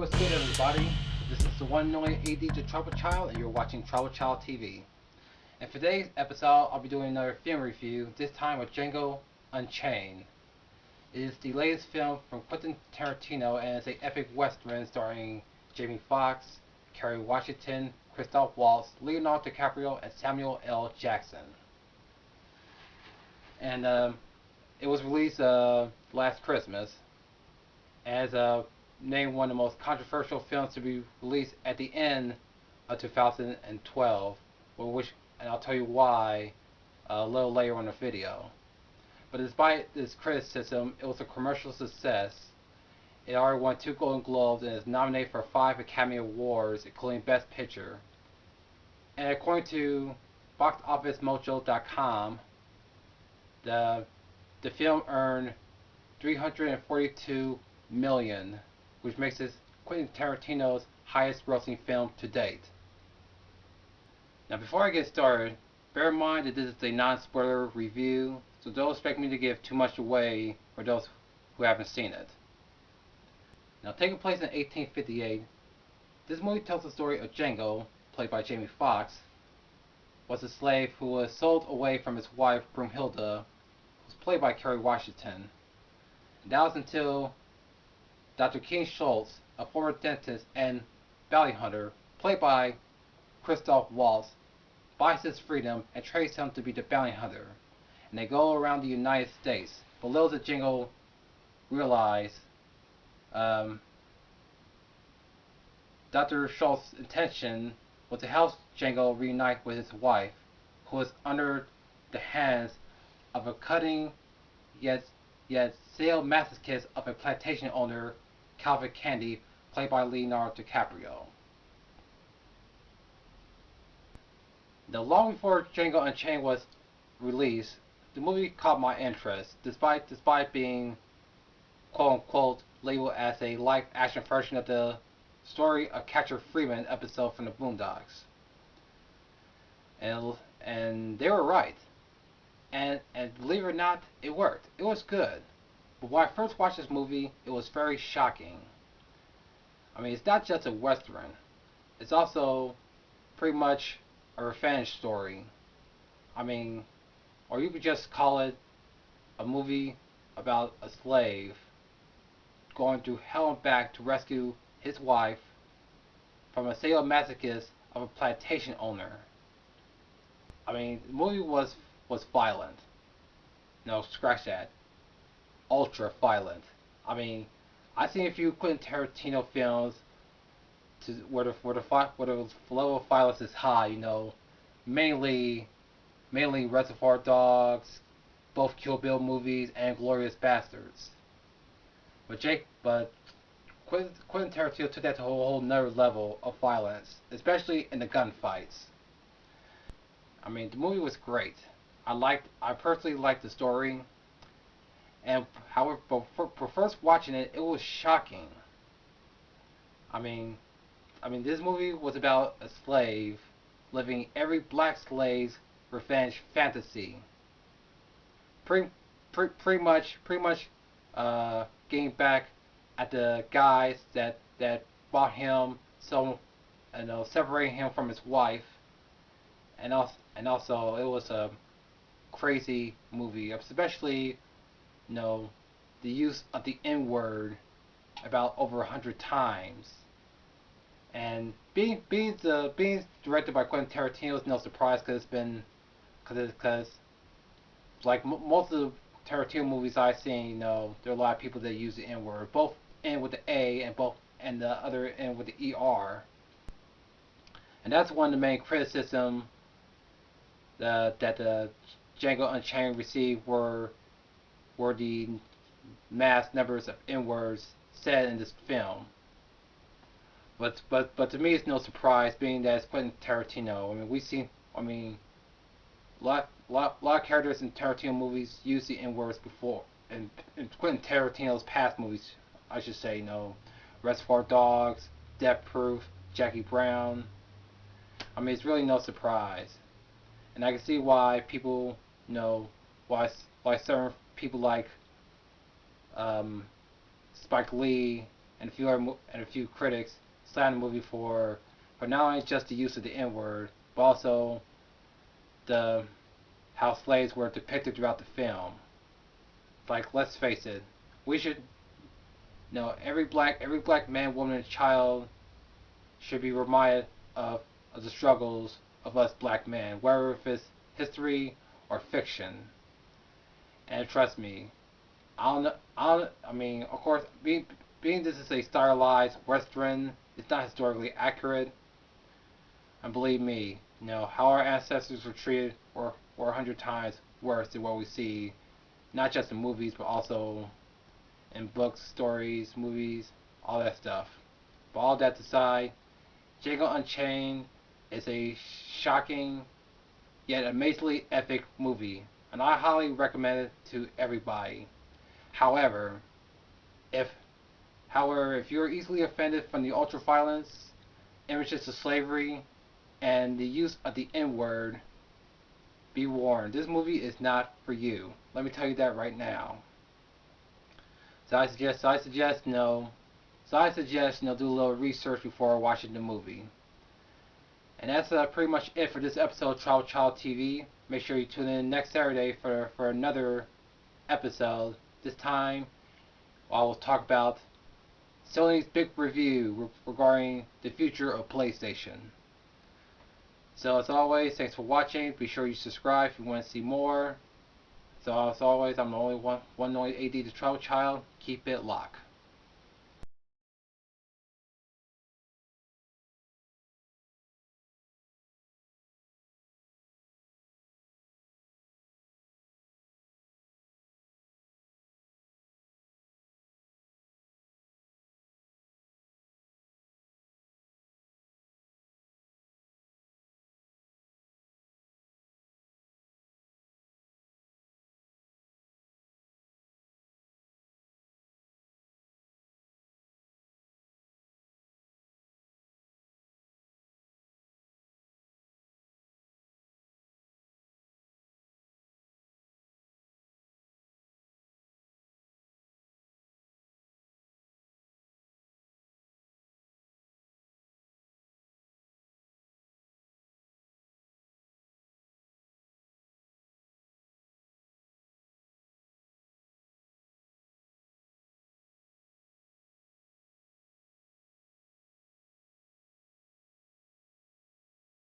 what's good, everybody? This is the one and only ADtheTRIBALCHILD, and you're watching TRIBALCHILD TV. In today's episode, I'll be doing another film review, this time with Django Unchained. It is the latest film from Quentin Tarantino, and it's an epic western starring Jamie Foxx, Kerry Washington, Christoph Waltz, Leonardo DiCaprio, and Samuel L. Jackson. And it was released last Christmas as named one of the most controversial films to be released at the end of 2012, and I'll tell you why a little later on the video. But despite this criticism, it was a commercial success. It already won 2 Golden Globes and is nominated for 5 Academy Awards, including Best Picture. And according to BoxOfficeMojo.com, the film earned $342 million, which makes it Quentin Tarantino's highest grossing film to date. Now before I get started, bear in mind that this is a non-spoiler review, so don't expect me to give too much away for those who haven't seen it. Now taking place in 1858, this movie tells the story of Django, played by Jamie Foxx, was a slave who was sold away from his wife Broomhilda, who was played by Kerry Washington. And that was until Dr. King Schultz, a former dentist and bounty hunter, played by Christoph Waltz, buys his freedom and trades him to be the bounty hunter. And they go around the United States. But little did Django realize Dr. Schultz's intention was to help Django reunite with his wife, who was under the hands of a cutting yet sadomasochist of a plantation owner, Calvin Candy, played by Leonardo DiCaprio. Now, long before Django Unchained was released, the movie caught my interest, despite being quote-unquote labeled as a live-action version of the Story of Catcher Freeman episode from the Boondocks. And they were right. And believe it or not, it worked. It was good. But when I first watched this movie, it was very shocking. I mean, it's not just a western. It's also pretty much a revenge story. I mean, or you could just call it a movie about a slave going through hell and back to rescue his wife from a sadomasochist of a plantation owner. I mean, the movie was violent. No, scratch that. Ultra violent. I mean, I've seen a few Quentin Tarantino films where the level of violence is high. You know, mainly Reservoir Dogs, both Kill Bill movies, and Glorious Bastards. But Quentin Tarantino took that to a whole nother level of violence, especially in the gunfights. I mean, the movie was great. I personally liked the story, and however, for first watching it, it was shocking. I mean, this movie was about a slave living every black slave's revenge fantasy. Pretty much, getting back at the guys that bought him, separating him from his wife, and also it was a crazy movie, especially the use of the N-word about over 100 times. And being directed by Quentin Tarantino is no surprise, because like most of the Tarantino movies I've seen, there are a lot of people that use the N-word, both N with the A and the other N with the ER. And that's one of the main criticisms that the Django Unchained received were the mass numbers of N-words said in this film. But to me, it's no surprise, being that it's Quentin Tarantino. I mean, a lot of characters in Tarantino movies use the N-words before, in Quentin Tarantino's past movies, I should say. Reservoir Dogs, Death Proof, Jackie Brown. I mean, it's really no surprise, and I can see why people, why certain people like Spike Lee and a few critics slammed the movie for not only just the use of the N-word, but also the how slaves were depicted throughout the film. Like, let's face it, we should every black man, woman, and child should be reminded of the struggles of us black men, whether if it's history or fiction. And trust me, I mean, of course, being this is a stylized western, it's not historically accurate. And believe me, how our ancestors were treated were 100 times worse than what we see, not just in movies, but also in books, stories, movies, all that stuff. But all that aside, Django Unchained is a shocking yet amazingly epic movie, and I highly recommend it to everybody. However, if if you're easily offended from the ultra-violence, images of slavery, and the use of the N-word, be warned, this movie is not for you. Let me tell you that right now. So I suggest do a little research before watching the movie. And that's pretty much it for this episode of TRIBALCHILD TV. Make sure you tune in next Saturday for another episode. This time, I will talk about Sony's big review regarding the future of PlayStation. So as always, thanks for watching. Be sure you subscribe if you want to see more. So as always, I'm the only AD the TRIBALCHILD. Keep it locked.